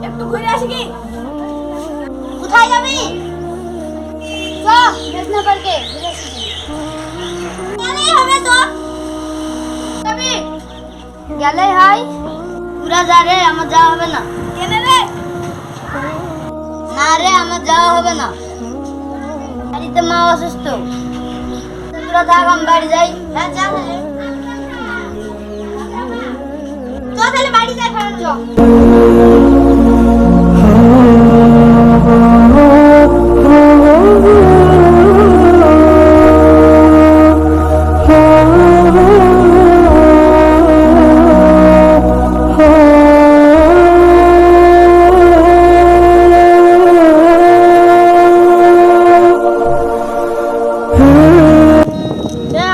একটু ঘুরে আসি কি? কোথায় যাবি? চল মেঘনা পার্কে ঘুরে আসি। গেলেই হবে তো। যাবি? গেলেই হয়। পুরা যা রে, আমার যাওয়া হবে না। কেন রে? না রে, আমার যাওয়া হবে না। বাড়িতে মা অসুস্থ। তোরা থাক, আমি বাড়ি যাই। হ্যাঁ যা তাহলে। চল তাহলে বাড়ি যাই, খারাপ চল।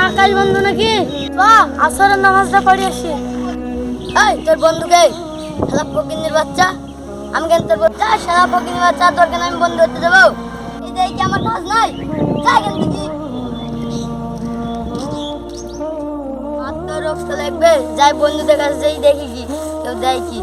আকাশ বন্ধু নাকি? আসরের নামাজটা পড়ে আসি। এই তোর বন্ধুকে শালা ফকিন্নির বাচ্চা, আমি কেন তোর বাচ্চা? শালা ফকিন্নির বাচ্চা, তোর কেন আমি বন্ধু হতে যাবো? এই দেয় কি আমার কাজ নাই? যা কেন দেখি মাত্র রক্ত লাগবে। যাই বন্ধুদের কাছে যাই, দেখি কি কেউ দেয় কি।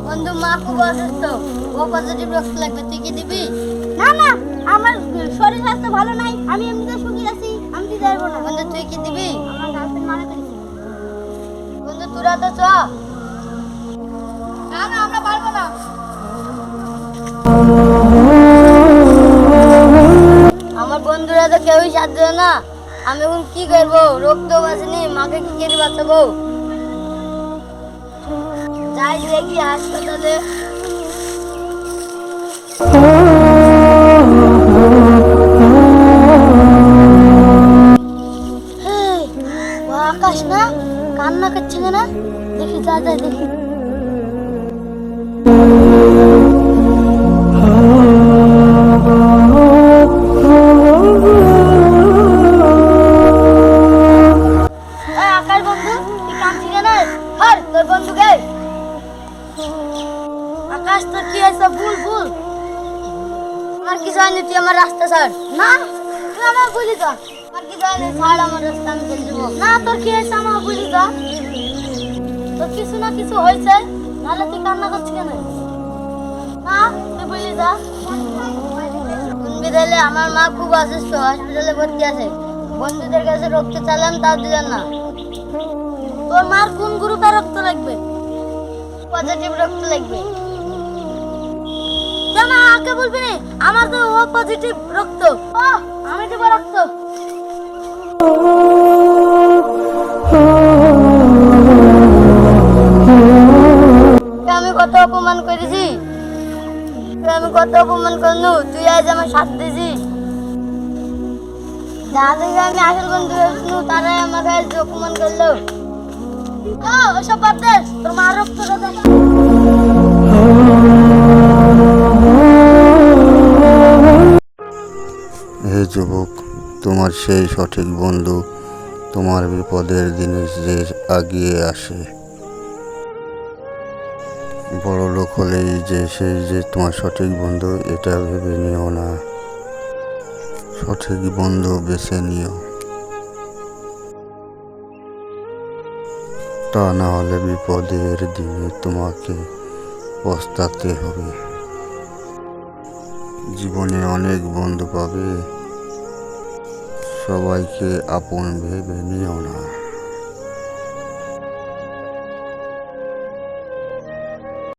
বন্ধু মা খুব অসুস্থ, ও পজিটিভ রক্ত লাগবে, তুই কি দিবি? না না, আমার শরীর স্বাস্থ্য ভালো নাই, আমি এমনিতে সুখী আছি, আমি দিতে পারবো না। বন্ধু তুই কি দিবি? আমার গার্লফ্রেন্ড মারা করেছে। বন্ধু তোরা তো চ। না না, আমরা পারবো না। আমার বন্ধুরা তো কেউই সাথ দিল না, আমি এখন কি করবো? রক্ত বাঁচেনি, মাকে কি করে বাঁচাবো? যাই দেখি হাসপাতালে। আকাশ না কান্না করছে না, দেখি যা যা দেখি। আকাশ বন্ধু, তুই কাঁদছি কেন? হর তোর বন্ধুকে। আকাশ তোর কি হয়েছে? ভুল ভুল, আমার কিছু হয়নি, তুই আমার রাস্তা ছাড়। না তুই আমার বুঝি তো, আমার কিছু হয়নি, ছাড় আমার রাস্তা, আমি চলে যাবো। না তোর কি হয়েছে আমার বুঝি তো, তোর কিছু না কিছু হয়েছে, নাহলে তুই কান্না করছিস কেন? না তুই বুঝলি যা। বিদালে আমার মা খুব অসুস্থ, হসপিটালে ভর্তি আছে। বন্ধুদের কাছে রক্ত চালান, তাও দিলেন না। তোর মার কোন গ্রুপে রক্ত লাগবে? পজিটিভ রক্ত লাগবে। জামা আগে বলবি না, আমার তো ও পজিটিভ রক্ত। ও আমি দেব রক্ত। আমি কত অপমান করেছি, আমি কত অপমান করলু, তুই আজ আমার সাথ দিয়েছিস। যাদেরকে আমি আসল বন্ধু ভেবেছিলু, তারাই আমাকে আজ অপমান করলো। ওসব বাদ দে, তোর মার রক্ত কথা। হে যুবক, তোমার সেই সঠিক বন্ধু তোমার বিপদের দিনে যে আগিয়ে আসে। বড় লোক হলেই যে সেই যে তোমার সঠিক বন্ধু, এটা ভেবে নিও না। সঠিক বন্ধু বেছে নিও, তা না হলে বিপদের দিনে তোমাকে পস্তাতে হবে। জীবনে অনেক বন্ধু পাবে, সবাইকে আপন ভেবে নিও না।